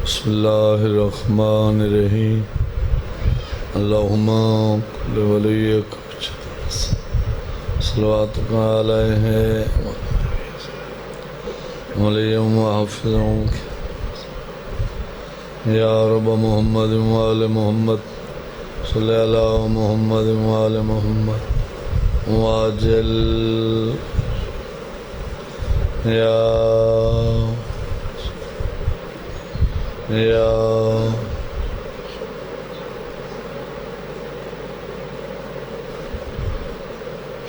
بسم اللہ الرحمن الرحیم اللہم کل ولیک صلواتک علیہ ولیم و حافظوں یا رب محمد وآل محمد صلی اللہ محمد وآل محمد واجل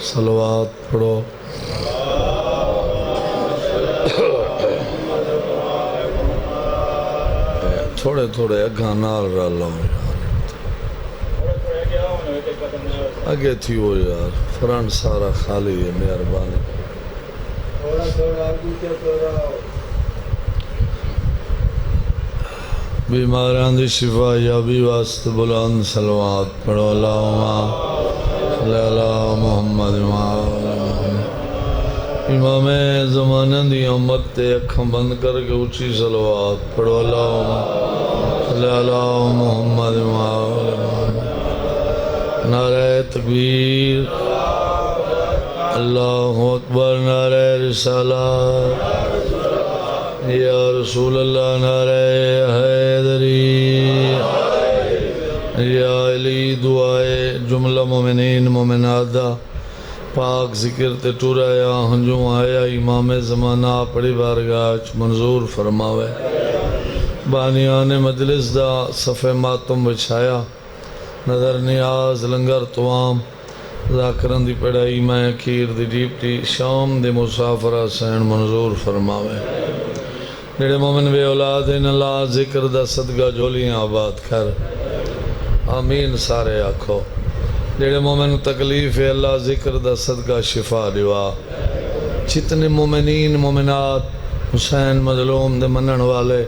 صلوات پڑھو تھوڑے تھوڑے گانا رہا ہوں اگے تھی وہ یار فرنٹ سارا خالی ہے مہربانی بیماریاں دی شفا یا بھی واسطے بلند صلوات پڑھو اللہم صلی اللہ محمد امام زمانہ دی امت تے اکھاں بند کر کے اچھی صلوات پڑھو اللہم صلی اللہ محمد نعرہ تکبیر اللہ اکبر نعرہ رسالہ یا رسول اللہ نعرہ حیدری یا علی دعائے جملہ مومنین مومنات دا پاک ذکر تے ٹورایا ہنجوں آیا امام زمانہ پڑی بارگاہ منظور فرماوے بانیان مجلس دا صفحہ ماتم بچھایا نظر نیاز لنگر توام ذاکران دی پڑھائی میں اکیر دی ڈیپٹی شام دی مسافرہ سین منظور فرماوے جڑے مومن بے اولاد ان اللہ ذکر دا صدقہ جھولیاں آباد کر آمین سارے آکھو جڑے مومن تکلیف ہے اللہ ذکر دا صدقہ شفا دیوا جتنے مومنین مومنات حسین مظلوم دے منن والے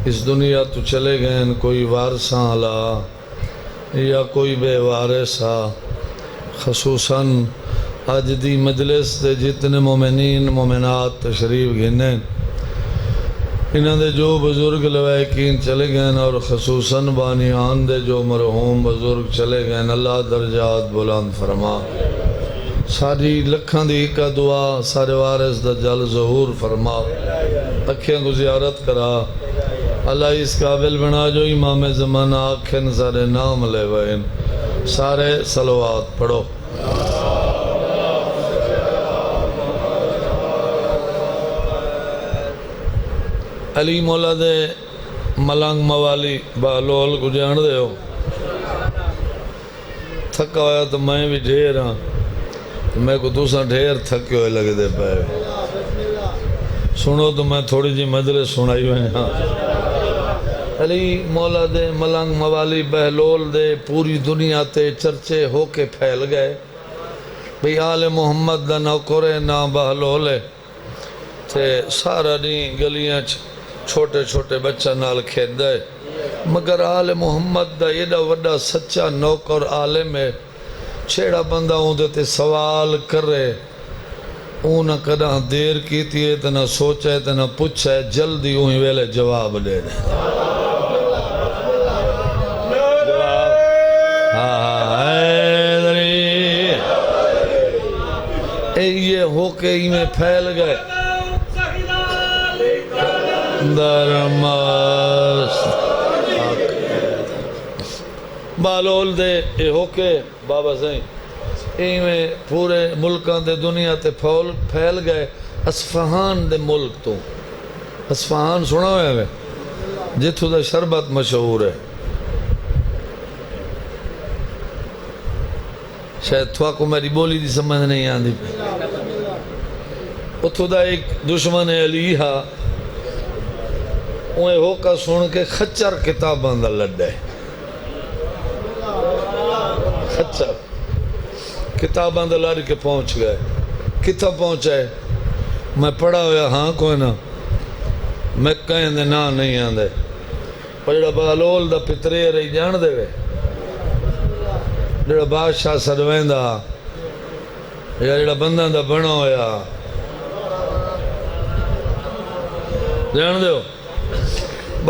اس دنیا تو چلے گئے کوئی وارثاں علا یا کوئی بے وارثا خصوصاً آج دی مجلس دے جتنے مومنین مومنات تشریف گھنے انہاں دے جو بزرگ لوائقین چلے گئے اور خصوصاً بانیان دے جو مرحوم بزرگ چلے گئے اللہ درجات بلند فرما ساری لکھاں دی کا دعا سارے وارث دا جل ظہور فرما اکھیں کو زیارت کرا اللہ اس قابل بنا جو امام زمانہ آکھیں سارے نام لے وین سارے صلوات پڑھو علی مولا دے ملنگ موالی بہلول کو جان دے ہو تھکا ہویا تو میں بھی ڈھیر ہاں تو میں کو دوسرا ڈھیر تھکے ہوئے لگے دے پائے سنو تو میں تھوڑی جی مجلس سنائی ہوئے ہاں علی مولا دے ملنگ موالی بہلول دے پوری دنیا تے چرچے ہو کے پھیل گئے بھئی آل محمد دا نوکرے نا بہلولے تے سارا نہیں گلیاں چھوٹے چھوٹے بچہ نال کھید دے مگر آل محمد دا یہ وڈا سچا نوکر عالم ہے چھیڑا بندہ ہوں دیتے سوال کر رہے نہ کدہ دیر کیتی ہے تو نہ سوچا ہے تو نہ پوچھا ہے جلدی ہوئی ویلے جواب دے دے یہ ہو کے ہی میں پھیل گئے بالول دے اے ہو کے بابا سائیں اے میں پورے ملکان دے دنیا تے پھیل گئے اصفہان دے ملک تو اصفہان سنا ہوئے گئے جتھو دا شربت مشہور ہے شاید تھوا کو میری بولی دی سمجھ نہیں آندی اتھو دا ایک دشمن علیہا انہیں ہو کا سن کے خچر کتاب اندہ لڑے خچر کتاب اندہ لڑ کے پہنچ گئے کتاب پہنچائے میں پڑھا ہویا ہاں کوئی نا میں کہیں دے نا نہیں آندے پر جڑا بہلول دا پترے رہی جان دے وے جڑا بادشاہ سروین دا یا جڑا بندہ دا بنا ہویا جان دے ہو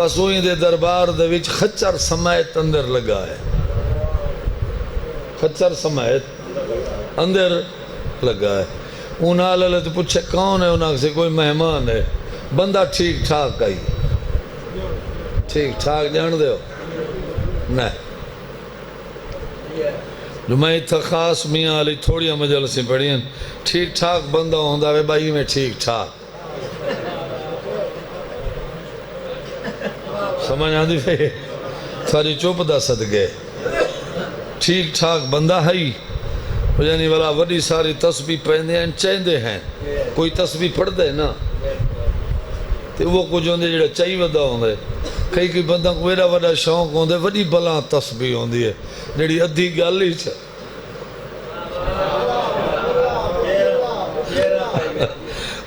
بس وہی دے دربار دے وچ خچر سمیت اندر لگا ہے، خچر سمیت اندر لگا ہے۔ انہاں لے تو پوچھے کون ہے، انہاں سے کوئی مہمان ہے، بندہ ٹھیک ٹھاک آئی، ٹھیک ٹھاک جان دے ہو نہیں جو میں اتھا خاص میاں علی تھوڑی مجلسیں پڑھی ہیں، ٹھیک ٹھاک بندہ ہوندہ ہے بھائی میں ٹھیک ٹھاک سمجھ آندی پہ ساری چوپ دا صدقے ٹھیک ٹھاک بندہ ہے یعنی والا وڈی ساری تسبیح پہندے ہیں چیندے ہیں، کوئی تسبیح پڑھ دے نا تو وہ کچھ ہوندے جڑا چاہی ودا ہوندے، کئی کئی بندہ کو ویڑا وڈا شوق ہوندے وڈی بلا تسبیح ہوندی ہے جڑی ادھی گل ہی چھا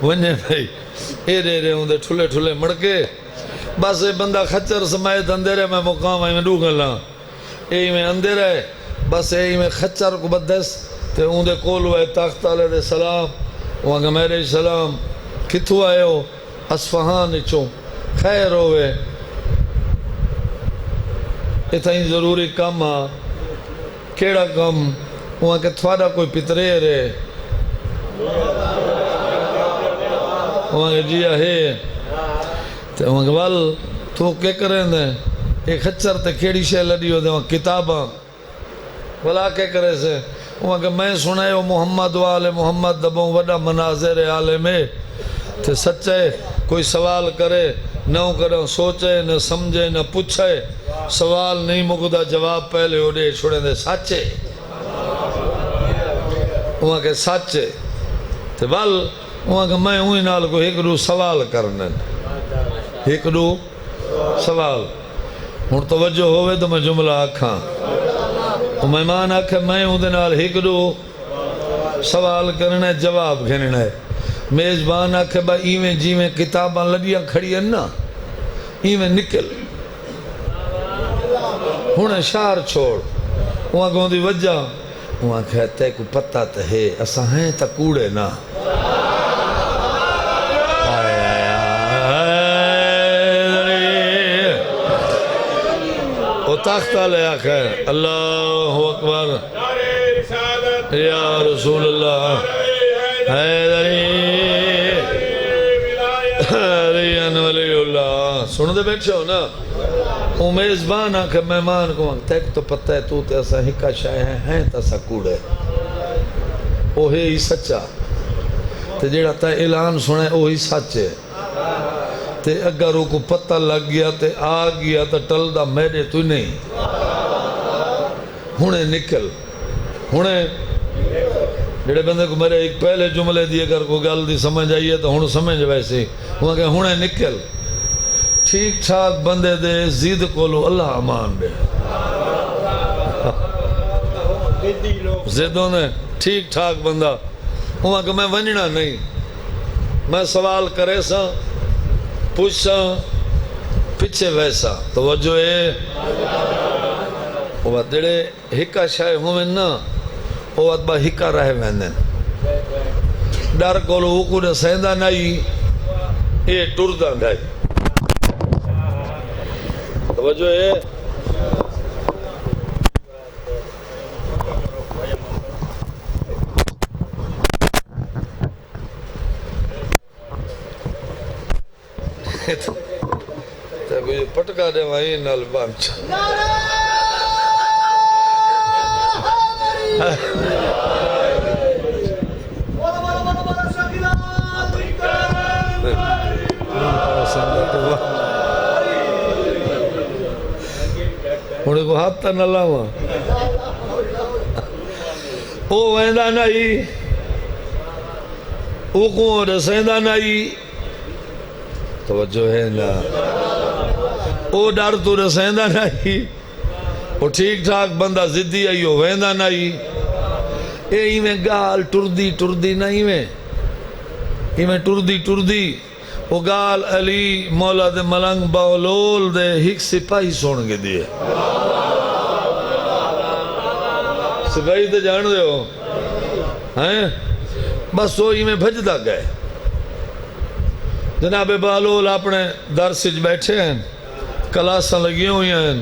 ونجے بھائی ایرے ہوندے ٹھلے ٹھلے مڑکے بس بندہ خچر سمیت اندر ہے میں مقام آئی میں ڈو گلاں اے میں اندر ہے بس اے میں خچر کو بدس تے اوندے کول ہوئے تخت علیہ دے سلام وہاں کہ میرے سلام کتھو آئے ہو اصفہان چوں خیر ہوئے اتھائیں ضروری کم ہاں کیڑا کم وہاں کہ تھوڑا کوئی پتریر ہے وہاں کہ جی ہے تو وہاں کہ وال تو کیا کریں دیں ایک خچر تے کیڑی شے لڑی ہو دیں وہاں کتاباں ولا کیا کرے سے وہاں کہ میں سنے ہو محمد والے محمد دبوں وڈا مناظر عالم ہے تے سچے کوئی سوال کرے نہ کرے سوچے نہ سمجھے نہ پوچھے سوال نہیں مقدہ جواب پہلے ہو دے چھوڑے دے سچے وہاں کہ سچے تے وال وہاں کہ میں ہوئی نال کو ایک دو سوال کرنے ایک دو سوال ہن توجہ ہوئے تو میں جملہ آکھاں مہمان آکھے میں ہوں دے نال ایک دو سوال کرنا ہے جواب گھننا ہے میزبان آکھے با ایویں جیویں کتاباں لڑیاں کھڑی ہیں نا ایویں نکل ہن شار چھوڑ وہاں کہوں دی وجہ وہاں کہتے کو پتہ تے ہے اساں ہیں تا کوڑے نا وہ تختہ لے آخر اللہ اکبر یا رسول اللہ حیدری حیدری ولی اللہ سن دے بیٹھے ہو نا وہ میزبان آکھے مہمان کو تیک تو پتہ ہے تو تے ایسا ہکا شائع ہیں تا سا کوڑے وہ ہے ہی سچا تے جیڑا تا اعلان سنے وہ ہی سچے تے اگر وہ کو پتہ لگ گیا تے آ گیا تے ٹل دا میرے تو نہیں ہونے نکل ہونے جڑے بندے کو میرے ایک پہلے جملے دی اگر کو گل دی سمجھ آئیے تو ہون سمجھ ویسے وہاں کہ ہونے نکل ٹھیک ٹھاک بندے دے زید کولو اللہ امان دے زیدوں نے ٹھیک ٹھاک بندہ وہاں کہ میں ونجنا نہیں میں سوال کرے سا پوچھ سا پچھے ویسا توجہ ہے وہ دڑے ہکا شائع ہوئے نا وہ با ہکا رہ ویندن ڈر کولو اوکو نے سیندہ نہیں اے ٹردہ نہیں توجہ ہے تو کوئی پٹکا دے وہیں نال بانچ انہیں کو ہاتھ تا نہ لاؤں او ویندہ نہیں او کو رسیندہ نہیں توجہ ہے نا او ڈر تو رسیندہ نہیں او ٹھیک ٹھاک بندہ زدی آئی ہو ویندہ نہیں اے ایمیں گال ٹردی نا ایمیں ٹردی او گال علی مولا دے ملنگ باولول دے ہک سپاہی سون کے دیئے سپاہی تے جان دے ہو ہیں بس وہ ایمیں بھجدہ گئے جناب بالول اپنے درسج بیٹھے ہیں کلاساں لگی ہوئی ہیں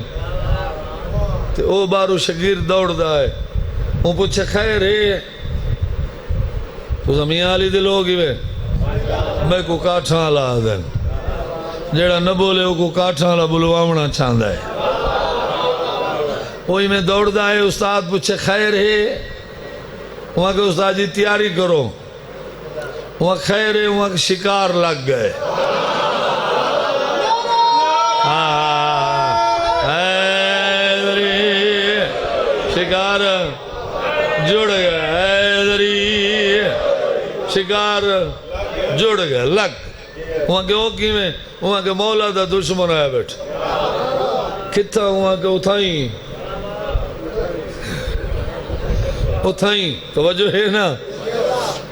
تے او بارو شگیر دوڑ دا ہے وہ پوچھے خیر ہے تو زمین آلی دے لوگ ہی وے میں کو کاٹھاں لا دیں جیڑا نہ بولے وہ کو کاٹھاں لا بلواونا چاندہ ہے وہی میں دوڑ دا ہے استاد پوچھے خیر ہے وہاں کے استاد جی تیاری کرو وہاں خیر ہے وہاں کے شکار لگ گئے شکار جڑ گئے حیدری شکار جڑ گئے لگ وہاں کے اوکی میں وہاں کے مولا دا دشمن آیا بیٹھ کتھا وہاں کے اتھائیں توجہ ہے نا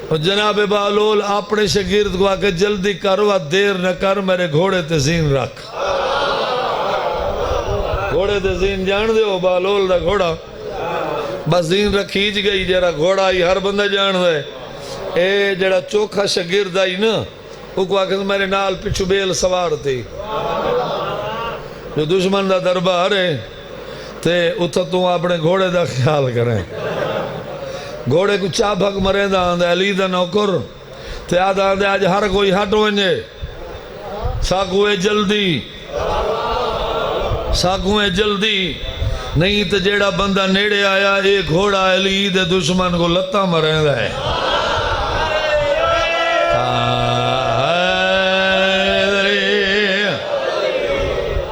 اور جناب بہلول اپنے شاگرد کو آکے جلدی کروا دیر نہ کر میرے گھوڑے تے زین رکھ گھوڑے تے زین جان دے ہو بہلول دا گھوڑا بس زین رکھیج گئی جرا گھوڑا ہی ہر بندہ جان دے اے جڑا چوکھا شاگرد آئی نا وہ کو آکے میرے نال پچھو بیل سوار تھی جو دشمن دا دربار ہے تے اتھا تو اپنے گھوڑے دا خیال کریں گھوڑے کو چاہ بھگ مرے دا آندے علی دا نوکر تے آدھا آندے آج ہر کوئی ہٹ ونجے ساکوے جلدی نہیں تے جیڑا بندہ نیڑے آیا ایک گھوڑا علی دے دشمن کو لتا مرے دا ہے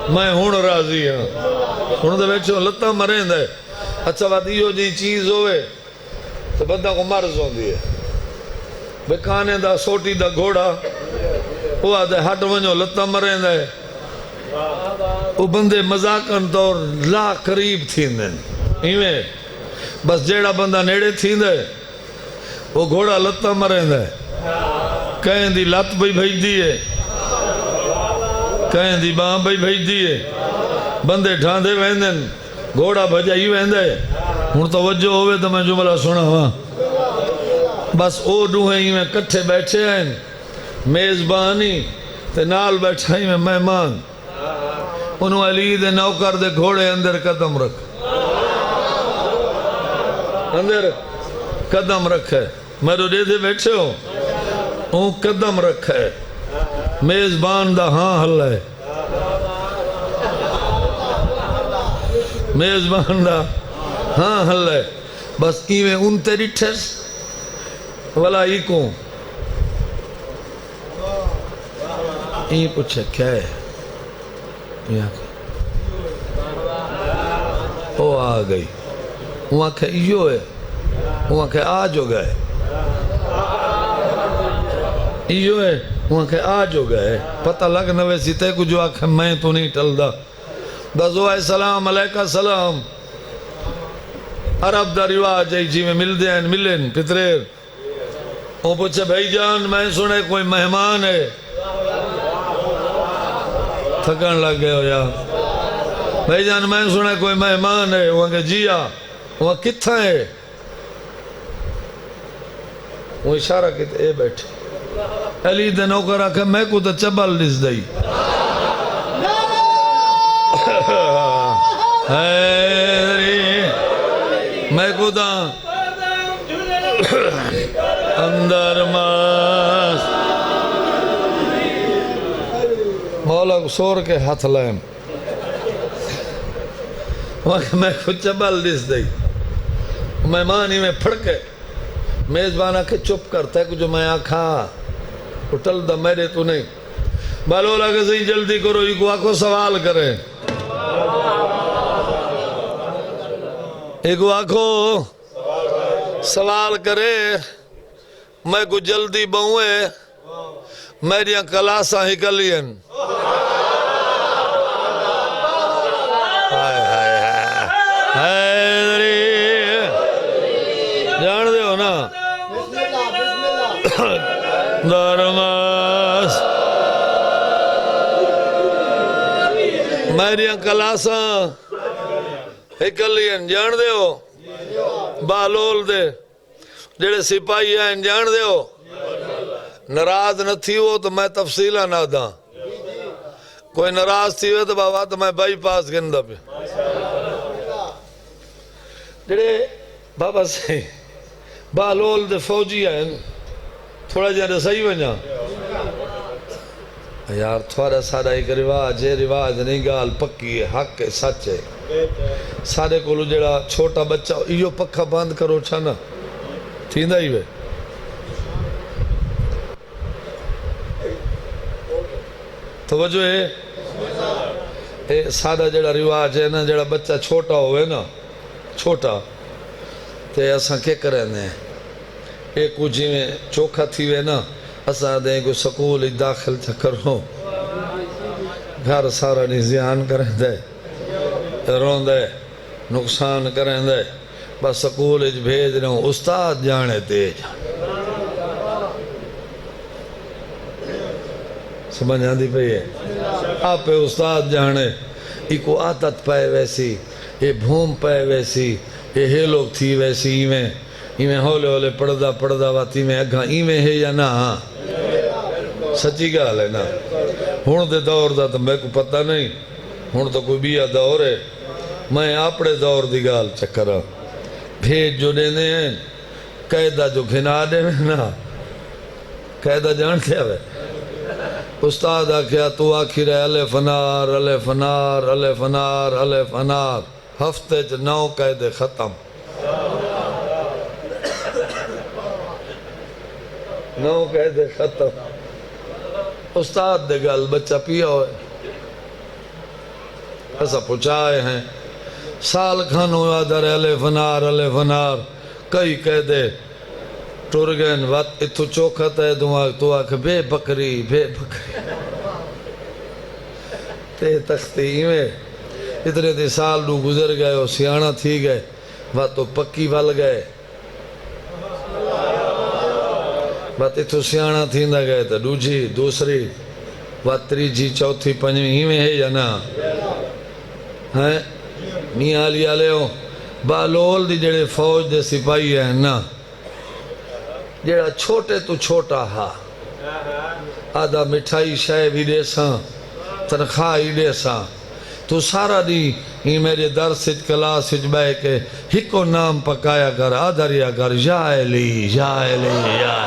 میں ہون راضی ہوں ہون دے بیچوں لتا مرے دا ہے اچھا بات یہ جی چیز ہوئے تو بندہ کو مرض ہوں دی ہے بکانے دا سوٹی دا گھوڑا وہ آدھے ہٹ ونجو لتا مرے دا ہے وہ بندے مذاکن طور لا قریب تھین دیں ایویں بس جیڑا بندہ نیڑے تھین دے وہ گھوڑا لتا مرے دا ہے کہیں دی لت بھی بھیج دیئے کہیں دی باں بھی بھیج دیئے بندے ڈھاندے ویندن گھوڑا بھجائی ویندے ہون توجہ ہوئے تو میں جملہ سنا ہوا بس او ڈوہیں ہی میں کٹھے بیٹھے ہیں میزبانی تے نال بیٹھائی میں مہمان انہوں علی دے نوکر دے گھوڑے اندر قدم رکھ اندر قدم رکھے میرے دے دے بیٹھے ہو اون قدم رکھے میزبان دا ہاں حل ہے میزبان دا ہاں حل ہے بس ایویں ان تیری ٹھس والا ای کو ای پوچھے کیا ہے وہ آ گئی وہاں کہ ایو ہے وہاں کہ آج ہو گئے ایو ہے وہاں کہ آج ہو گئے پتہ لگ نوے سیتے کو جو آکھے میں تو نہیں ٹل دا بس وہ ہے سلام علیکہ سلام عرب دا رواج ہے جی میں مل دیں ملیں پتریر وہ پوچھے بھائی جان میں سنے کوئی مہمان ہے تھکن لگ گئے ہو یا بھائی جان میں سنے کوئی مہمان ہے وہاں کہ جی وہاں کتھا ہے وہ اشارہ کہتے اے بیٹھے علی دے نوکر آکھے میں کو تو چبل لس دئی میں کو تو اندر ماس مولا کو سور کے ہاتھ لائم میں کو چبل لس دئی مہمانی میں پھڑکے میزبان آکھے چپ کرتا ہے کہ جو میں آکھا اٹھل دا میرے تو نہیں بالولا کہ صحیح جلدی کرو یہ کو آکھو سوال کرے ایک آکھو سوال کرے میں کو جلدی بہوئے میری کلاساں ہی کلین جان دے ہو نا درماس میری کلاساں ہکلین جان دے ہو بالول دے جڑے سپاہی ہیں جان دے ہو ناراض نہ تھی ہو تو میں تفصیلہ نہ دا کوئی ناراض تھی ہوئے تو بابا تو میں بائی پاس گندہ پہ جڑے بابا سے بالول دے فوجی آئے تھوڑا جہاں صحیح بنجا یار تھوڑا سارا ایک رواج ہے، رواج نہیں گال پکی ہے، حق ہے، سچ ہے. سارے کو جڑا چھوٹا بچہ ایو پکھا بند کرو چھانا تھیندہ ہی وے توجہ ہے. سارا جڑا رواج ہے نا، جڑا بچہ چھوٹا ہوئے نا، چھوٹا تے اساں کیا کریں دیں ایک کچھ میں چوکھا تھی وے نا، اساں دیں کو سکول داخل تھا کرو گھر سارا نزیان کریں دے رون دے نقصان کریں دے بس سکول بھیج رہے ہوں استاد جانے تیج سمجھ آندی پئی ہے آپ استاد جانے ایکو عادت پائے ویسی یہ بھوم پائے ویسی یہ لوگ تھی ویسی ایویں ہولے ہولے پڑھدا واتی میں اگھاں ایویں ہے یا نہ سچی گال ہے نا. ہون دے دور دا تو میں کو پتہ نہیں، ہون تو کوئی بیا دور ہے. میں اپنے دور دی گال چکرہ بھیج جو دینے ہیں قیدہ جو گھنا دے میں نا قیدہ جانتے ہوئے استاد آکھیا تو آکھی رہے الف نار الف نار الف نار الف نار ہفتے 9 قیدے ختم 9 قیدے ختم. استاد دے گل بچہ پیا ہوئے ایسا پچھائے ہیں سال کھانو یادر الف نار کئی قیدے ٹور گئن وقت اتھو چوکھت ہے تو آکھ بے بکری تے تختی میں اتنے تے سال نو گزر گئے اور سیانہ تھی گئے وقت تو پکی ول گئے بات اتھو سیانہ تھیندہ گئے تا دوسری بات 3 4 5 ہی میں ہے یا نا میاں علی آلے ہو بالول دی جڑے فوج دے سپاہی ہیں نا جڑا چھوٹے تو چھوٹا ہا آدھا مٹھائی شاہ بھی دے ساں تنخواہ ہی دے ساں تو سارا دی ہی میرے درسج کلاسج بے کے ہکو نام پکایا کر آدھریا کر یا علی یا علی یا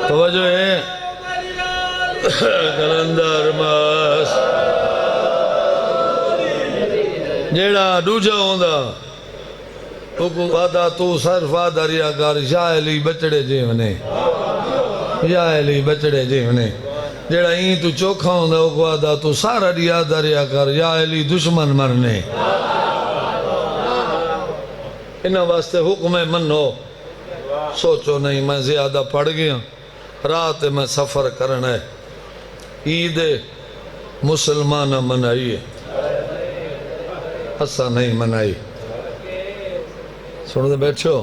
توجہ ہے کلندر ماس جیڑا دوجہ ہوندہ تو آدھا تو صرف آدھریا کر یا علی بچڑے جیونے یا علی بچڑے جیونے جیڑا ہی تو چوکھا ہوندہ وہ آدھا تو سارا دی آدھریا کر یا علی دشمن مرنے انہاں واسطے حکم منو سوچو نہیں میں زیادہ پڑھ گیا رات میں سفر کرنا ہے عید مسلمانہ منائی ہے اسا نہیں منائی سنو دے بیٹھو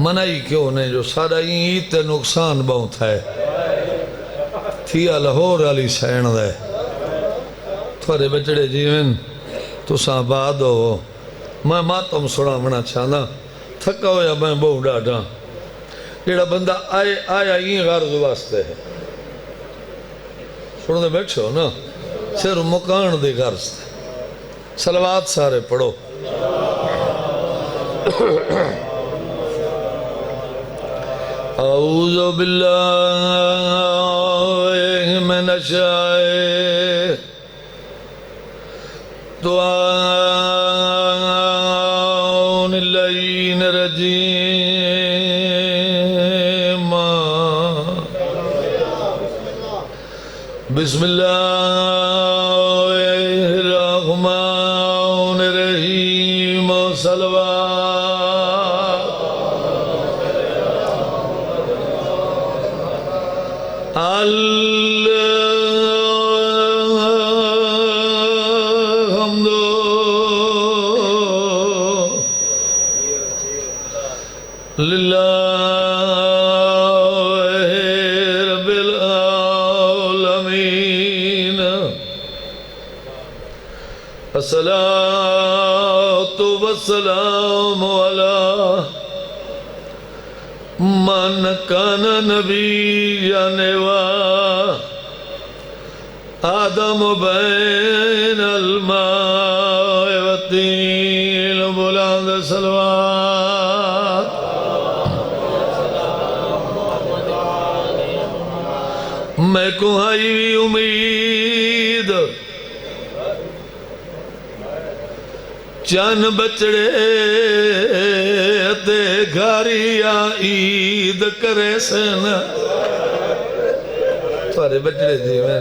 منائی کیوں نہیں جو سارا عید تے نقصان بہت ہے تھیا لاہور علی سین دے تھوڑے بچڑے جیون تو ساں بعد ہو میں ماتم سڑا منا چاہنا تھکا ہویا میں بہو ڈاٹا جیڑا بندہ آیا ہی غرض واسطے ہے سنو دے بیٹھو نا صرف مکان دے غرض صلوات سارے پڑھو اعوذ باللہ من الشیطان اللعین الرجیم بسم اللہ الرحمن الرحیم صلوات الصلاة والسلام على من کان نبی نیوا آدم بین الماء والطین بلند صلوات میں کو آئی بھی امید چند بچڑے تے گھاریا عید کرے سن تھوڑے بچڑے جی میں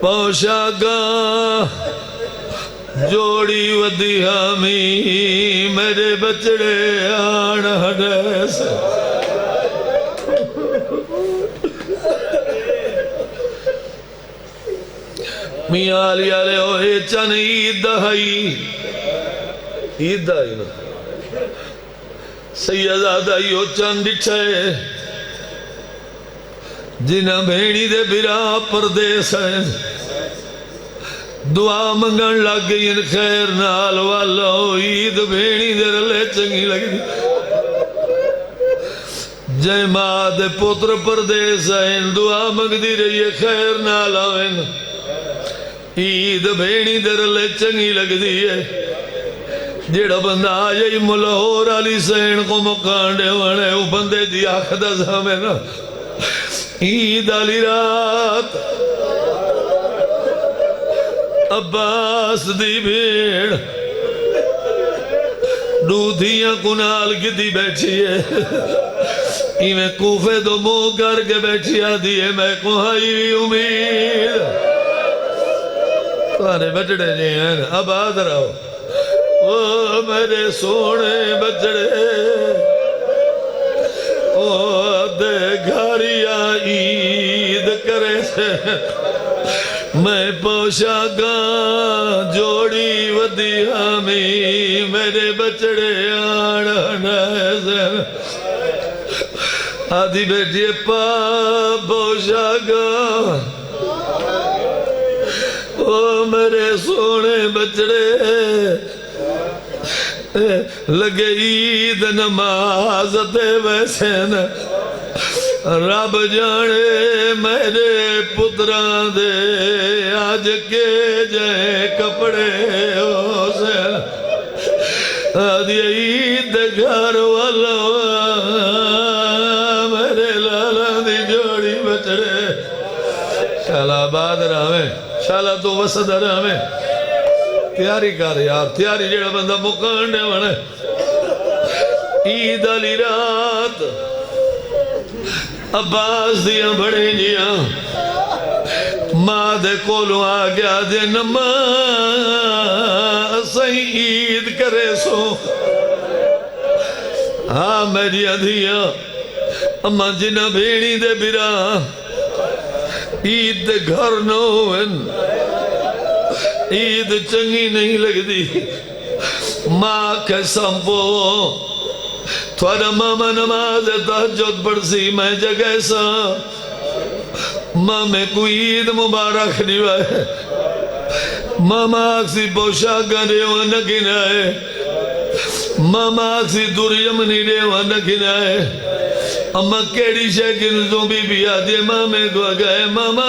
پوشاگا جوڑی ودی ہمی میرے بچڑے آن ہڈے سے میاں علی آلے ہوئے چن عید دہائی عید دہائی نا سیدہ ہو چن ڈٹھے جنہ بھیڑی دے برا پردیس ہے دعا منگن لگ گئی ان خیر نال والا عید بھیڑی دے رلے چنگی لگی جائے ماں دے پتر پردیس ہے دعا منگ دی رہی ہے خیر نال آوین عید بھیڑی دے رلے چنگی لگ دی ہے جیڑا بندہ آجائی ملہور علی سین کو مکانڈے وانے وہ بندے دی آخدہ سامے نا عید علی رات عباس دی بھیڑ دودھیاں کنال کی دی بیٹھی ہے میں کوفے دو مو کر کے بیٹھی آدھی ہے میں کو آئی امید تمہارے بچڑے جی ہیں آباد رہو وہ میرے سونے بچڑے دے گھاریا عید کرے سے میں پوشاگا جوڑی ودی ہمی میرے بچڑے آڑھنے سے آدھی بیٹی پا پوشاگا او میرے سونے بچڑے لگے عید نماز تے ویسے نا رب جانے میرے پتران دے آج کے جائے کپڑے ہو سے آدھی عید گھر والا میرے لالا دی جوڑی بچڑے شالا آباد رہے شالا تو وسد رہے تیاری کر یار تیاری جڑا بندہ مکانڈے وانے عید علی رات عباس دیاں بڑے جیاں ماں دے کولوں آ گیا دے نماز صحیح عید کرے سو ہاں میری ادھیاں اماں جنہ بھیڑی دے برا عید دے گھر نو عید چنگی نہیں لگ دی ماں کے سمپو تھوڑا ماما نماز تہجد پڑھ سی میں جگہ سا ماں میں کوئی عید مبارک نہیں وائے ماما آکسی پوشاکا ریوہ نکنائے ماما آکسی دریم نہیں ریوہ نکنائے اما کیڑی شیکن زوں بی آدھے مامے کو گئے ماما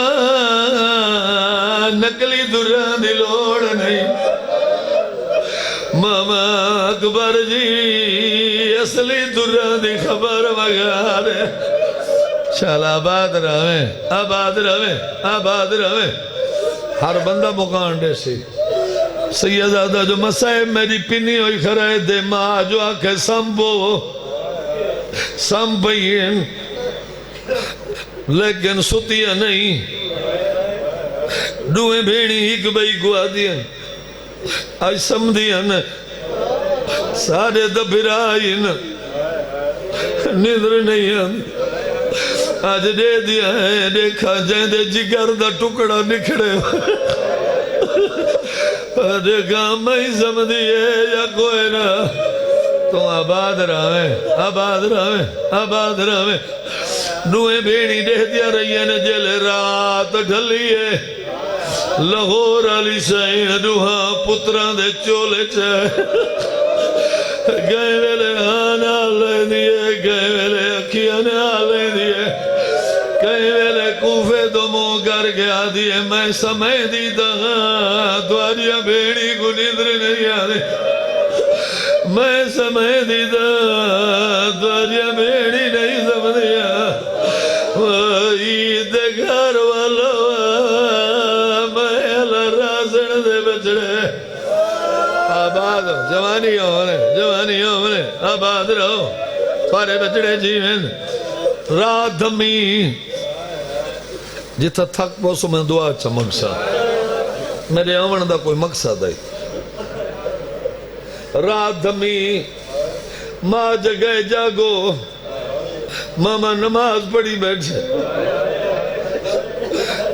نکلی دران دی لوڑ نہیں ماما اکبر جی اصلی دران دی خبر مگارے شالا آباد رہے آباد رہے آباد رہے ہر بندہ مکانڈے سی سیدہ جو مسائب میری پینی ہوئی کھرائے دے ماں جو آنکھیں سمبو سمبھئین لیکن ستیاں نہیں دوئیں بھیڑی ایک بھئی گوا دیا آج سمدیاں سارے دبھرائین نظر نہیں آج دے دیا ہے دیکھا جائیں دے جگر دا ٹکڑا نکھڑے دیکھا میں سمدیے یا کوئی نہ تو آباد رہے آباد رہے آباد رہے نویں بھیڑی دے دیا رہی ہے جل رات ڈھلیے لاہور علی سائن دوہاں پتران دے چولے چاہے گئے ویلے آنا لے دیے گئے ویلے اکھیاں آلے دیے کئی ویلے کوفے تو مو کر گیا دیے میں سمے دیتا دواریا بیڑی کو ندر نہیں آنے میں سمے دیتا دواریا بیڑی نہیں سمجھیا عید گھر والا میں اللہ راسن دے بچڑے آباد ہو جوانی ہونے آباد رہو سارے بچڑے جیویں رات دھمی جتھا تھک پوسو میں دعا اچھا مقصد میرے آمن دا کوئی مقصد ہے رات دھمی ماں جگہ جاگو ماما نماز پڑھی بیٹھے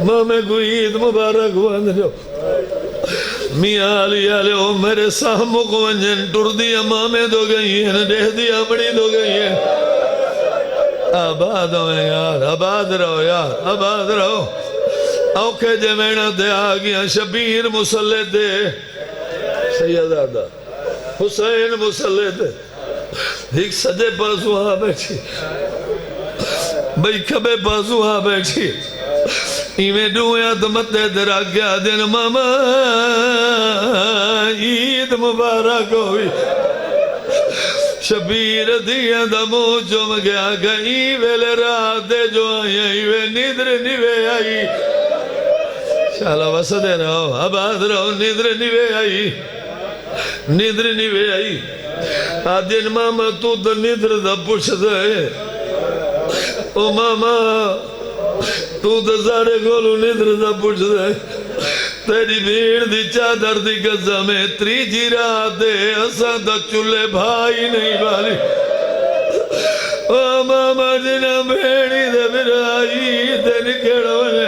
ماں کوئی عید مبارک ہوا جو میاں علی آلے او میرے سامو کو ونجن ٹر دیا مامے دو گئی ہیں ڈہ دیا بڑی دو گئی ہیں آباد ہوئے یار آباد رہو یار آباد رہو اوکھے جے مینا دے آگیا شبیر مسلح دے سیدادہ حسین مسلح دے ایک سجے پاسو ہاں بیٹھی بھئی کھبے پاسو ہاں بیٹھی ایمیں ڈویا تو متے درا گیا دن ماما عید مبارک ہوئی شبیر دیا دا موچم گیا گئی ویلے رات دے جو آئی ایوے ندر نیوے آئی شالا وسدے رہو آباد رہو ندر نیوے آئی ندر نیوے آئی آدین ماما تو دا ندر دا پوچھ دے او ماما تو دا زارے گولو ندر دا پوچھ دے تیری بھیڑ دی چادر دی گزہ میں تری جیرا دے اسا دا چلے بھائی نہیں بالی او ماما جنا بھیڑی دے برائی دے نکڑا بنے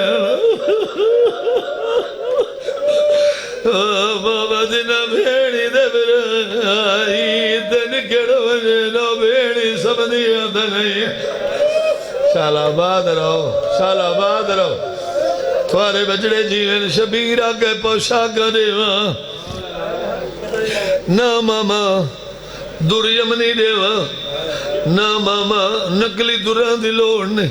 او ماما جنا بھیڑی دے برائی دے نکڑا بنے نو بھیڑی سب دیا دے نہیں شالا آباد رہو تھوارے بچڑے جیویں شبیر آگے پوشا کرے وہاں نا ماما دور یمنی دے وہاں نا ماما نکلی دوران دی لوڑنے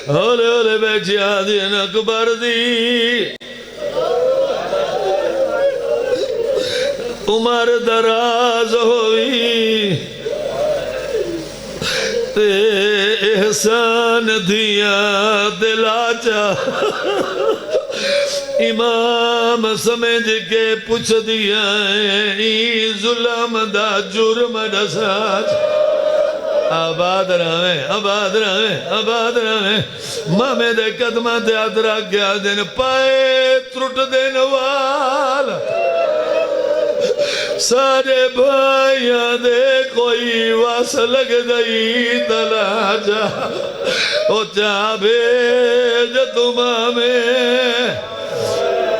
ہولے ہولے بیچی آدین اکبر دی عمر دراز ہوئی تے احسان دیا دلاچا امام سمجھ کے پوچھ دیا ای ظلم دا جرم دساچ آباد رہے مامے دے قدمہ دے ادرا گیا دن پائے ترٹ دے نوال سارے بھائیاں دے کوئی واس لگ دئی تلا جا او چاہ بھیج تمہاں میں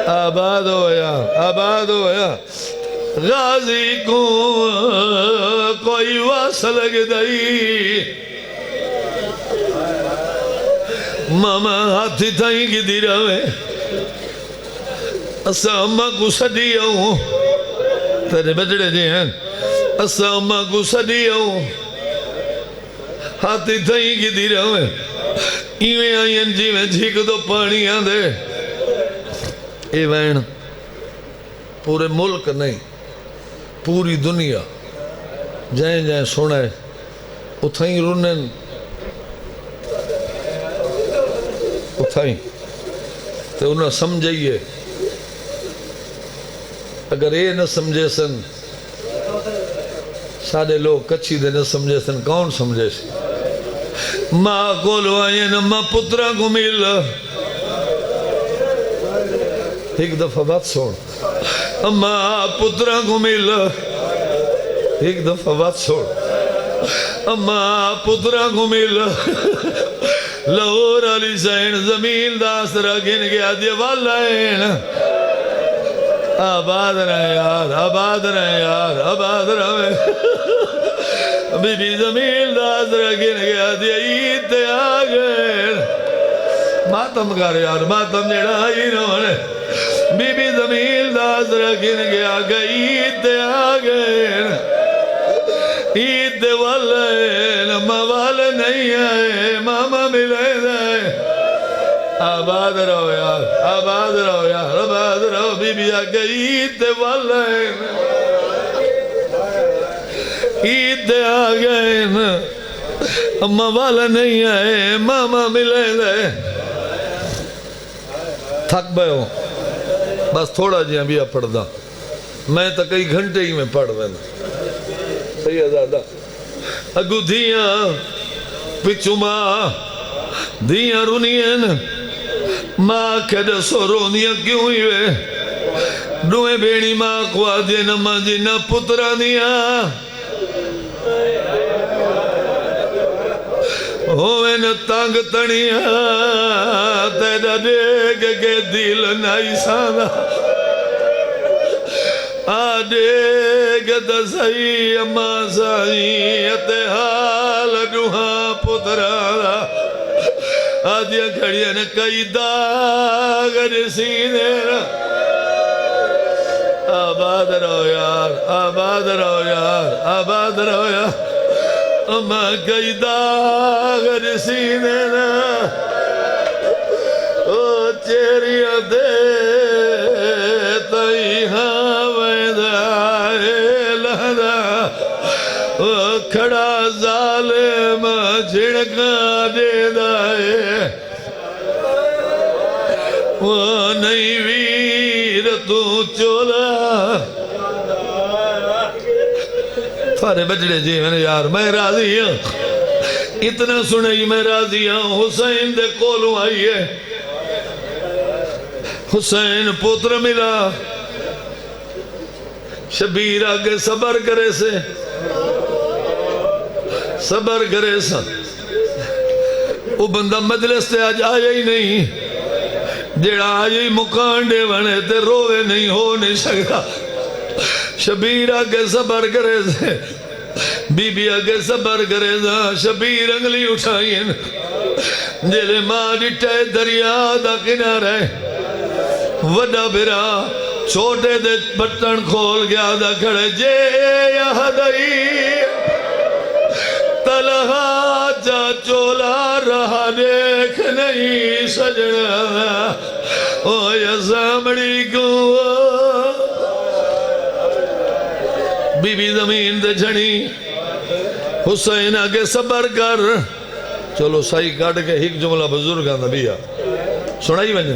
آباد ہویا آباد ہویا غازی کو کوئی واس لگ دئی ماما ہاتھی تھائیں کی دی رہے اسا اممہ کو سڈی آؤں تیرے بچڑے جی ہیں اسا اممہ کو سڈی آؤں ہاتھی تھائیں کی دی رہے ایویں آئین جی میں جھیک دو پانی آن دے اے وین پورے ملک نہیں پوری دنیا جائیں جائیں سونا ہے اتھائیں رونن اتھائیں تو انہاں سمجھئیے اگر اے نہ سمجھے سن سارے لوگ کچھی دے نہ سمجھے سن کون سمجھے سن ماں کولو آئین ماں پترہ کو مل ایک دفعہ بات سوڑ ماں پترہ کو مل ایک دفعہ بات سوڑ ماں پترہ کو مل لاہور علی سین زمین داس رکھن گیا دیوال لائن آباد رہے یار آباد رہے یار آباد رہے بی بی زمین داس رکھن گیا دی عید تے آگئے ماتم کر یار ماتم جڑا ہی نونے بی بی زمین داس رکھن گیا عید تے آگئے عید دے والے موال نہیں آئے ماما ملے دے آباد رہو یار آباد رہو یار آباد رہو بی بی آگے عید دے والے عید دے آگئے موال نہیں آئے ماما ملے دے تھک بے ہوں بس تھوڑا جی ابھی پڑھ دا میں تا کئی گھنٹے ہی میں پڑھ رہا صحیح ازادہ اگو دھیاں پچھو ماں دھیاں رونین ماں کھڑ سو رونیاں کیوں ہی وے ڈوئے بیڑی ماں کو آدھے نمہ جنہ پترہ دیا ہوئے نہ تانگ تنیا تیرا دیکھ کے دل نائی سانا آدھے دسائی اما سائی اتحال ڈوہاں پترہ آدھیا کھڑیا نے کئی داغ رسینے آباد رہو یار آباد رہو یار آباد رہو یار اما کئی داغ رسینے او چیریاں دے تئی ہاں کھڑا ظالم جھڑکا دے دائے وہ نہیں ویر تو چولا سارے بجڑے جی میں نے یار میں راضی ہوں اتنا سنئی میں راضی ہوں حسین دے کولوں آئیے حسین پتر ملا شبیر آگے صبر کرے سے صبر کرے سا وہ بندہ مجلس تے آج آیا ہی نہیں جیڑا آیا ہی مکانڈے بنے تے روے نہیں ہو نہیں سکتا شبیر آگے صبر کرے سے بی بی آگے صبر کرے سا شبیر انگلی اٹھائیں جلے ماں ڈٹے دریا دا کنارے وڈا بھرا چھوٹے دے بٹن کھول گیا دا کھڑے جے یہاں دائی تلہا جا چولا رہا دیکھ نہیں سجنا او یا زامڑی کو بی بی زمین دے جھڑی حسین آگے صبر کر چلو سائی کاٹ کے ایک جملہ بزرگاں نبیہ سنائی بنجا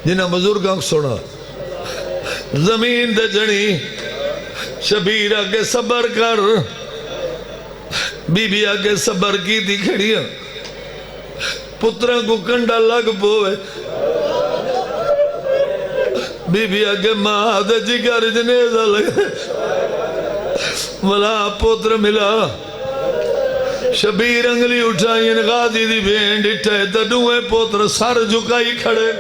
جنہاں بزرگاں سنا زمین دے جھڑی شبیر آگے صبر کر بی بی آگے صبر کی تھی کھڑیاں پترہ کو کنڈا لگ پوئے بی بی اگے ماں دے جگر جنیزہ لگے ملا پوتر ملا شبیر انگلی اٹھائیں غازی دی بین ڈٹھے تڈویں پوتر سر جھکائی کھڑے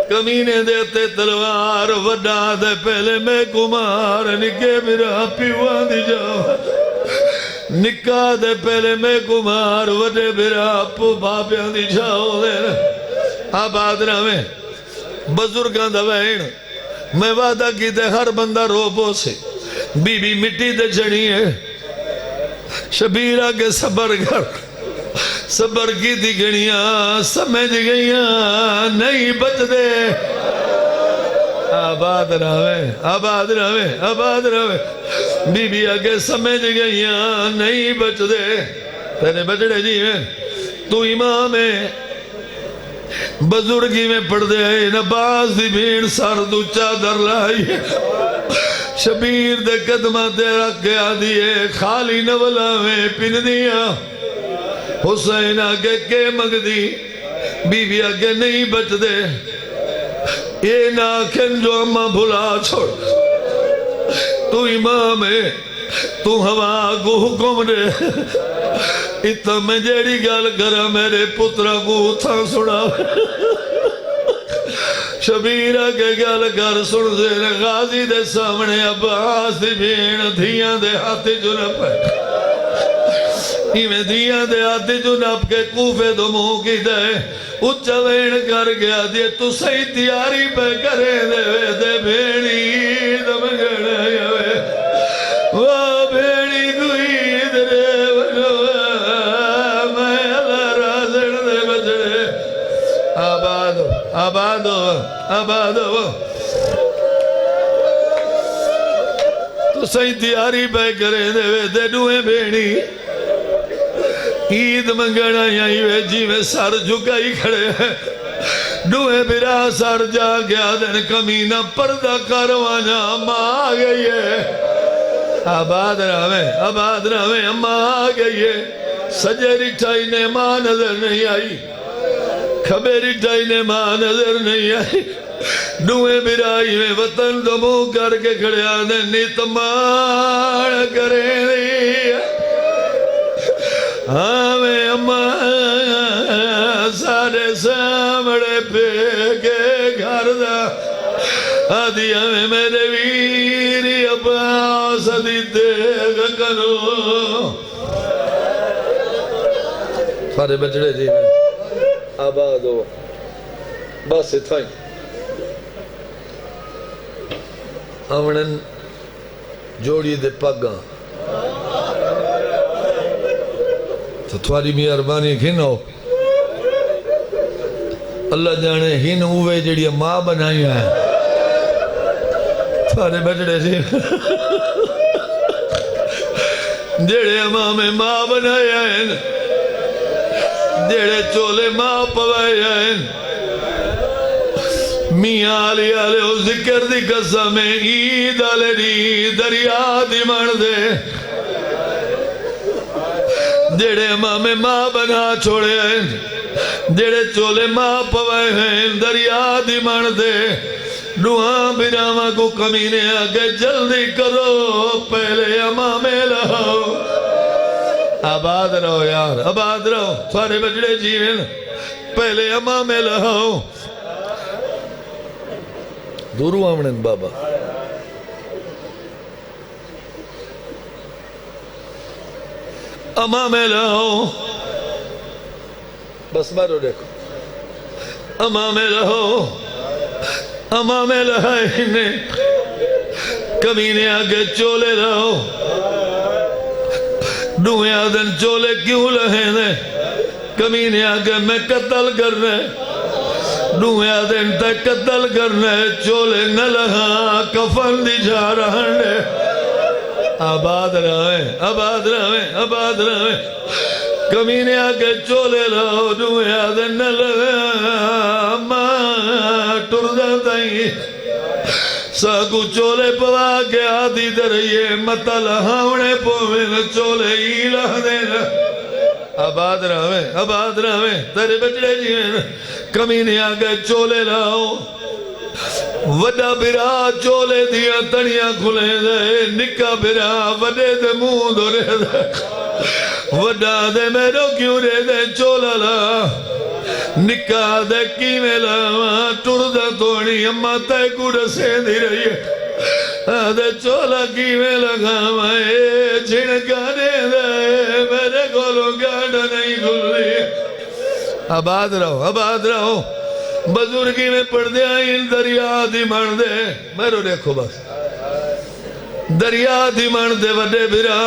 کمینے دیتے تلوار وڈا دے پہلے میں کمار نکے میرا پیوان دی جاؤ نکاح دے پہلے میں کمار وڈے میرا پو باپیان دی جاؤ دے آباد رہے بزرگاں دوائن میں وعدہ کی تے ہر بندہ روبو سے بی بی مٹی دے چڑھی ہے شبیرہ کے صبر کر صبر کی تھی گھڑیاں سمجھ گئیاں نہیں بچ دے آباد رہے آباد رہے آباد رہے بی بی آگے سمجھ گئیاں نہیں بچ دے تیرے بچڑے جی میں تو امام ہے بزرگی میں پڑھ دے نباز دی بھیڑ سر دو چادر لائی شبیر دے قدمہ تے رکھ کے آدھیے خالی نولا میں پن دیا حسین آگے کے مگ دی بی بی آگے نہیں بچ دے یہ ناکھن جو اماں بھلا چھوڑ تو امام ہے تو ہوا کو حکم دے اتنا میں جیڑی گال کرا میرے پترہ کو تھا سنا شبیرہ کے گال کر سن سے غازی دے سامنے عباس دی بھین دھیاں دے ہاتھی جو نہ پہ میں دھیاں دے ہاتھی جو نپ کے کوفے دو منہ کی دے اچھا وین کر گیا دے تو صحیح تیاری پہ کرے دے بھیڑی دم گڑے ہوئے وہ بھیڑی کوئی درے میں اللہ رازن دے بچڑے آباد آباد آباد تو صحیح تیاری پہ کرے دے دوئے بھیڑی عید منگنا یہی وے جی میں سر جھکائی کھڑے ہیں دوئے برا سر جا گیا دن کمینہ پردہ کروانا اماں آ گئی ہے آباد رہے اماں آ گئی ہے سجے رٹھائی نے ماں نظر نہیں آئی کھبے رٹھائی نے ماں نظر نہیں آئی دوئے برائی میں وطن دمو کر کے کھڑے آنے نیتمان کرے دیا ہمیں اماں سارے سامڑے پہ کے گھر دا آدھی ہمیں میرے ویری عباس دی دیکھ کنو سارے بچڑے جی میں آباد ہو بس اتھائیں امنن جوڑی دے پگاں تو تھواری مہربانی کھن ہو اللہ جانے ہن ہوئے جڑی ماں بنائی ہے تھوارے بچڑے سے جڑے اماں میں ماں بنائی ہیں جڑے چولے ماں پوائے ہیں میاں آلی آلے او ذکر دی قسم عید آلے دی دریا دی من دے جڑے ماں میں ماں بنا چھوڑے ہیں جڑے چولے ماں پوائے ہیں دریا دی من دے دعا بناما کو کمینے آگے جلدی کرو پہلے اماں میں لہو آباد رہو یار آباد رہو سارے بچڑے جیون پہلے اماں میں لہو دورو آمنن بابا اماں میں لہو بس مارو دیکھو اماں میں لہو اماں میں لہائے کمینے آگے چولے رہو دوئے آدن چولے کیوں لہیں دے کمینے آگے میں قتل کرنے دوئے آدن تے قتل کرنے چولے نہ لہاں کفن دی جا رہن دے آباد رہے آباد رہے آباد رہے کمینے آگے چولے رہو دوئے آدن نہ لہاں ماں ٹردہ دائیں ساکو چولے پوا کے آدھی درئیے مطا لہاونے پوین چولے ہی لہ دینا آباد رہویں تیرے بچڑے جیویں کمینے آگئے چولے لاؤ وڈا برا چولے دیا تڑیاں کھلے دے نکا برا وڈے دے منہ دورے دے وڈا دے میرو کیوں رے دے چولا لا نکا دے کیویں لاواں ٹردہ توڑی اماں تے کو رسے دی رہی ہے دے چولا کیویں لگاواں جھڑکا دے دے میرے کولوں گاڈ نہیں کھل رہی آباد رہو بزرگی میں پڑھ دے آئین دریا دی من دے میرو دیکھو بس دریا دی من دے وڈے برا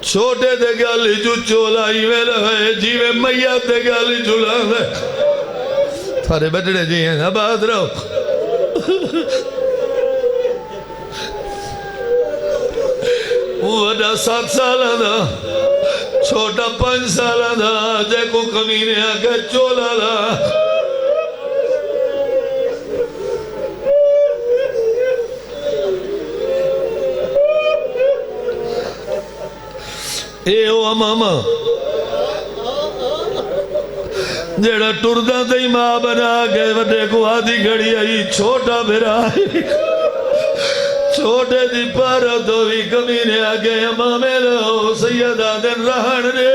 چھوٹے دے گالی جو چولائی میں لگائے جیوے میت دے گالی چولا دے تھارے بچڑے جی ہیں آباد رہو وڈا 7 سالہ دا چھوٹا 5 سالہ دا جے کو کمینے آگے چولا لا اے او اماما جیڑا ٹردہ تے ماں بنا گئے وڈے کو آدھی گھڑی آئی چھوٹا بھرا چھوٹے دی پارت ہوئی کمینے آگے امامے لہو سیدہ دن رہن رے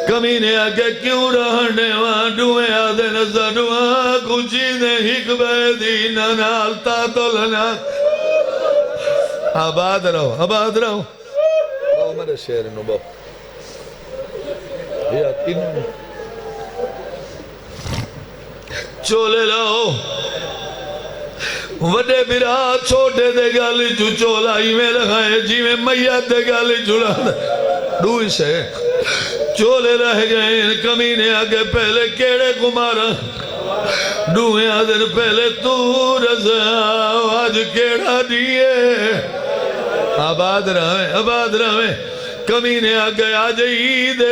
کمینے آگے کیوں رہنے وہاں ڈوئے آدھے نزا ڈوہاں کچھی نے ہک بیدی ننال تاتو لنا آباد رہو باو میرے شہر نو باو یہ تینوں چولے لاؤ وڈے برا چھوٹے دے گالی جو چولائی میں لگائے جی میں میت دے گالی چولا ڈوئی سے چولے رہ گئے کمینے آگے پہلے کیڑے کمارا ڈوئے آدھر پہلے تو رضا آج کیڑا دیئے آباد رہے کمینے آگے آج عید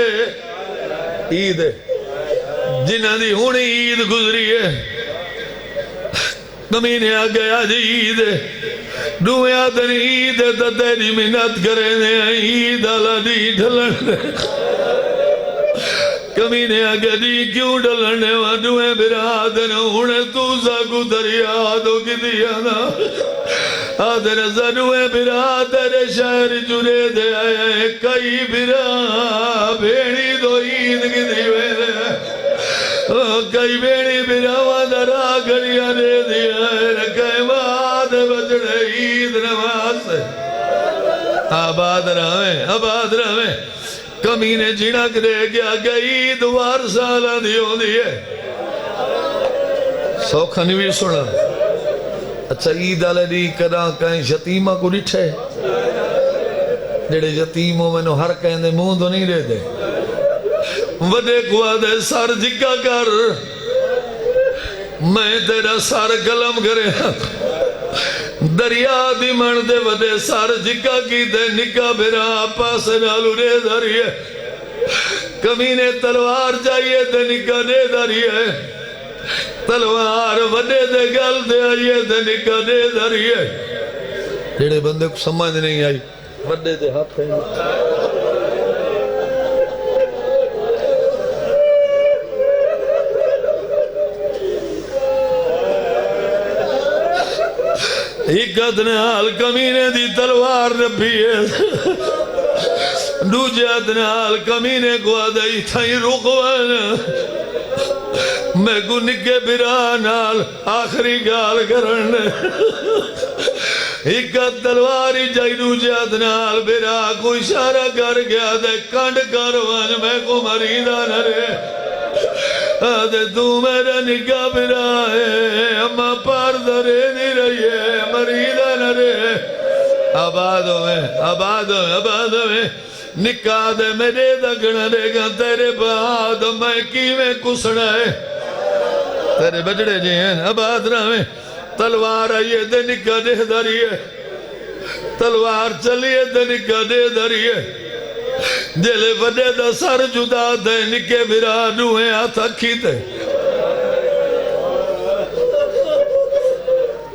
جنہ دی ہونی عید گزری ہے کمینے آگے آج عید ڈوئے آدھر عید تا تیری منت کرے دے عید اللہ دی ڈھلن دے کمینے آگے دی کیوں ڈھلن دے ڈوئے برا آدھر ہونے تو ساکو دریا دو کی دیا نا آدھر زنوے برا تیرے شہر جنے دے آئے کئی برا بھیڑی دو عید کی دیوے دے کئی بیڑی براوہ درا گھڑیاں دے دیا رکھے بعد بچڑے عید نماز سے آباد رہے کمینے جھڑک دے گیا کہ عید وار سالہ دیوں دیئے سوکھا نہیں بھی سنا اچھا عید آلے دی کدا کہیں یتیمہ کو ڈٹھے جڑے یتیموں میں نو ہر کہیں دے منہ دو نہیں رہے دے وڈے کو آدھے سار جکا کر میں تیرا سار کلم کرے دریا دی من دے وڈے سار جکا کی دے نکا بھرا پاس نالو رے دھریے کمینے تلوار جائیے دے نکا دے دھریے تلوار وڈے دے گل دے آئیے دے نکا دے دھریے جڑے بندے کو سمجھ نہیں آئی وڈے دے ہاتھ ہیں حقت نال کمینے دی تلوار ربیے دوجات نال کمینے کو آدھائی تھائی رکوان میں کو نکے برا نال آخری گال کرن حقت تلواری جائی دوجات نال برا کو اشارہ کر گیا دے کنڈ کروان میں کو مریدہ نرے آدھے تو میرا نکا برا ہے اما پار درے نہیں رہی ہے مریدہ نرے آباد ہوئے نکا دے میرے دگنا دے گا تیرے بعد میں کیویں کسنا ہے تیرے بچڑے جی ہیں آباد رہے تلوار آئیے دے نکا دے دھریے تلوار چلیے دے نکا دے دھریے جلے وڈے دا سر جدا دے نکے برا ڈوئے آتھا کھیتے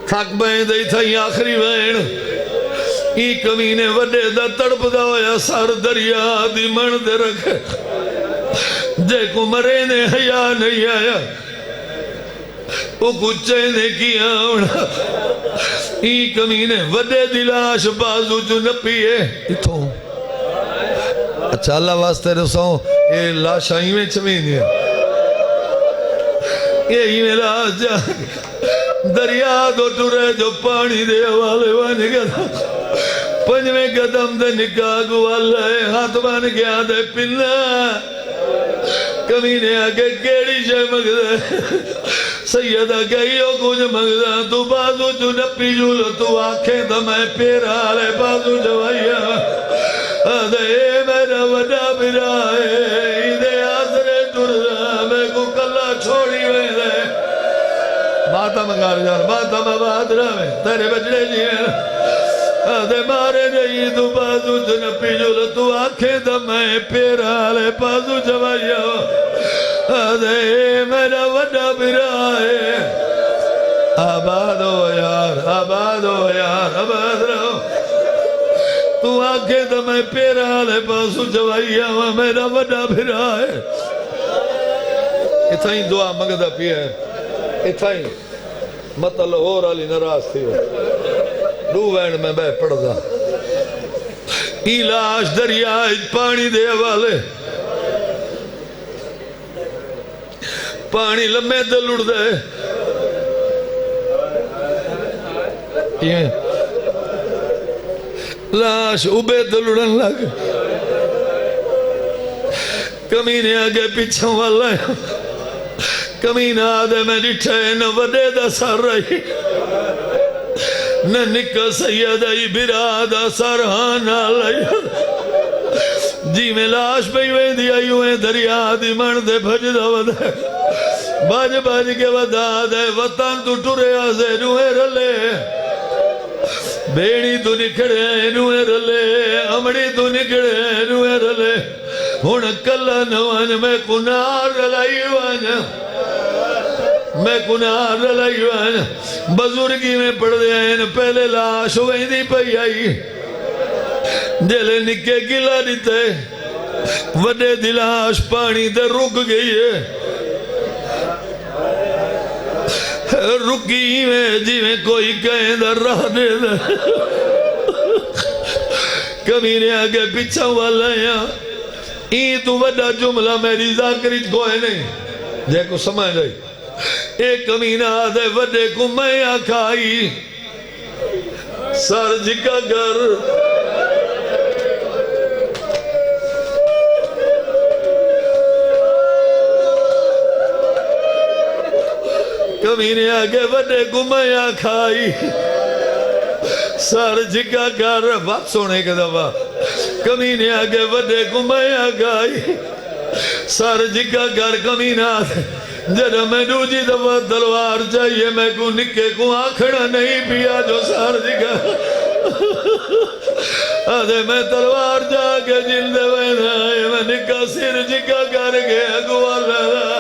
تھک بین دے تھائی آخری بین ای کمینے وڈے دا تڑپ دا ہویا سر دریا دی من دے رکھے جے کو مرے نے حیا نہیں آیا وہ کچھے نے کیا ہونا ای کمینے وڈے دی لاش بازو جو نپیے اتھوں اچھا اللہ واسطے رسوں یہ لاشا ہی میں چمین دیا یہی میں لاش جا دریا دو ٹورے جو پانی دے والے بن گیا پنجویں قدم دے نکاح کو اللہ ہاتھ بن گیا دے پنہ کمینے آگے کیڑی شے مگدے سیدہ کہیو کچھ مگدہ تو بازو جو نپی جولو تو آنکھیں دا میں پیرا لے بازو جوائیا دے میرا وڈا برا ہے دے آسرے ٹردہ میں کو کلا چھوڑی ہوئے دے باتا منگار جار باتا مبادرہ میں تیرے بچڑے جی ہیں دے مارے نہیں تو بازو جنپی جولو تو آنکھیں دا میں پیرا لے بازو جوائیا دے میرا وڈا برا ہے آباد ہو یار آباد ہو یار آباد رہو تو آنکھیں دا میں پیرا لے بازو جوائیا میرا وڈا برا ہے اتھائیں دعا مگدہ پیا ہے اتھائیں مطلع ہو رالی نراز تھی ہو دو وین میں بے پڑ دا ای لاش دریا پانی دے والے پانی لمے دل اڑ دے لاش اوبے دل اڑن لگ کمینے آگے پیچھوں والا ہے کمینہ آدھے میں ڈٹھے نہ وڈے دا سر رہی نہ نکا سیدہ برادہ سرحانہ لئی جی میں لاش پہ ہوئے دیا یویں دریا دی من دے بھج دا ودے باج باج کے ودا دے وطن تو ٹورے آزے نوے رلے بیڑی تو نکڑے نوے رلے امڑی تو نکڑے نوے رلے ہون کلا نوان میں کنار رلائی وانا میں کنار رلائی وانا بزرگی میں پڑھ دے ہیں پہلے لاش ہوئی دی پہی آئی جلے نکے گلا دیتے وڈے دلاش پانی دے رک گئی ہے رکی میں جی میں کوئی کہیں در رہ دے دے کمینے آگے پیچھا والا یا این تو وڈا جملہ میری ذاکری کوئی نہیں جے کو سمجھ جائی ایک کمینہ آدھے وڈے کو میں آکھائی سر جکا گر کمینے آگے وڈے کو میں آکھائی سر جکا گر بات سونے کے دفعہ کمینے آگے وڈے کو میں آکھائی سر جکا گر کمینہ آدھے جڑا میں دوجی دفعہ تلوار چاہیے میں کو نکے کو آکھنا نہیں پیا جو سار جگہ آدھے میں تلوار جا کے جلد وینا ہے میں نکا سر جگہ کر گیا گوار رہا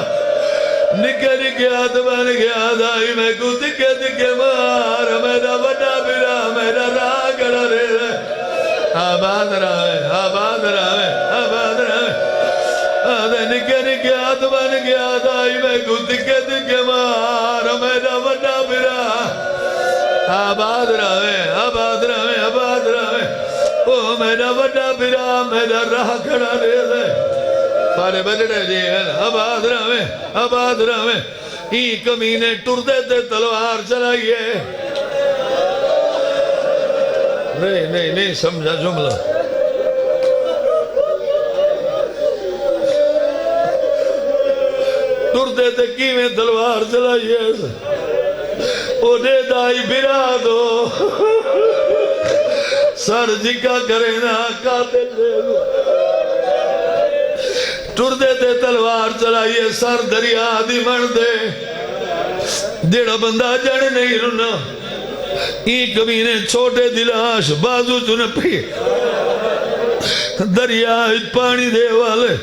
نکے نکے آدھ بن گیا دائی میں کو دکے دکے مار میرا وڈا برا میرا راہ کڑا رہے آباد رہا ہے آباد رہا ہے آباد رہا ہے آدھے نکے نکے آدھ بن گیا دائی میں کو دکے دکے مار میرا وڈا برا آباد رہے آباد رہے آباد رہے او میرا وڈا برا میرا راہ کھڑا رہے دے پارے بجڑے جی آباد رہے ای کمینے ٹر دیتے تلوار چلائیے نہیں سمجھا جملہ ٹر دیتے کیویں تلوار چلائیے او دے دائی برا دو سر جکا کرے نا قاتل دے دو ٹر دیتے تلوار چلائیے سر دریا دی من دے جڑا بندہ جڑ نہیں رنا ای کمینے چھوٹے دلاش بازو چنپی دریا پانی دے والے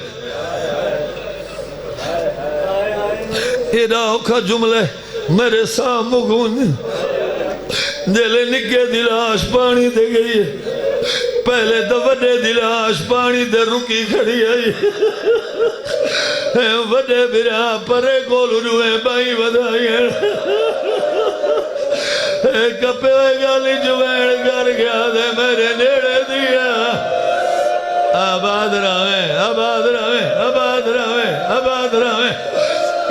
ایڈا اوکھا جملے میرے سامو گون جلے نکے دی لاش پانی دے گئی پہلے تو وڈے دی لاش پانی دے رکی کھڑی آئی وڈے برا پرے کولو روئے بائی ودائی کپے ہوئے گالی جوین کر گیا دے میرے نیڑے دیا آباد رہے آباد رہے آباد رہے آباد رہے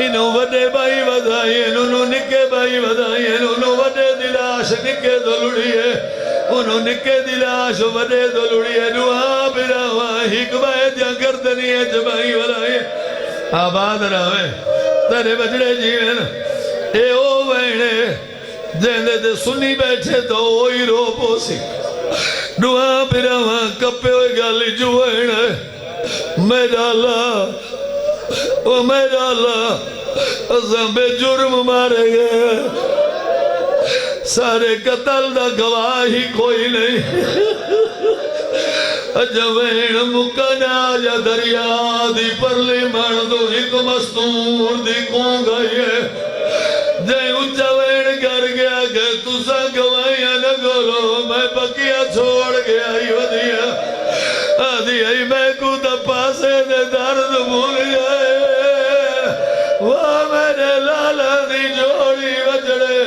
انہوں وڈے بائی ودائی انہوں نکے بائی ودائی انہوں وڈے دلاش نکے دلوڑی ہے انہوں نکے دلاش وڈے دلوڑی ہے نوہاں براواں حکمہ دیا کردنی ہے جبائی ودائی آباد رہے تیرے بجڑے جیوین اے او وینے جیندے دے سنی بیٹھے تو وہی رو پوسی نوہاں براواں کپے ہوئے گالی جوین میرا اللہ او میرا اللہ ازاں بے جرم مارے گئے سارے قتل دا گواہی کوئی نہیں جوین مکنا یا دریا دی پرلی مردو ایک مستور دی کون گئی ہے جائے جوین کر گیا کہ تُسا گوائیاں نہ گولو میں بکیا چھوڑ گیا ہی ودیا آدھی آئی میں کو دا پاسے دے درد بھول جائے وہ میرے لالا دی جوڑی وجڑے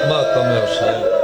ماتم ہے حسین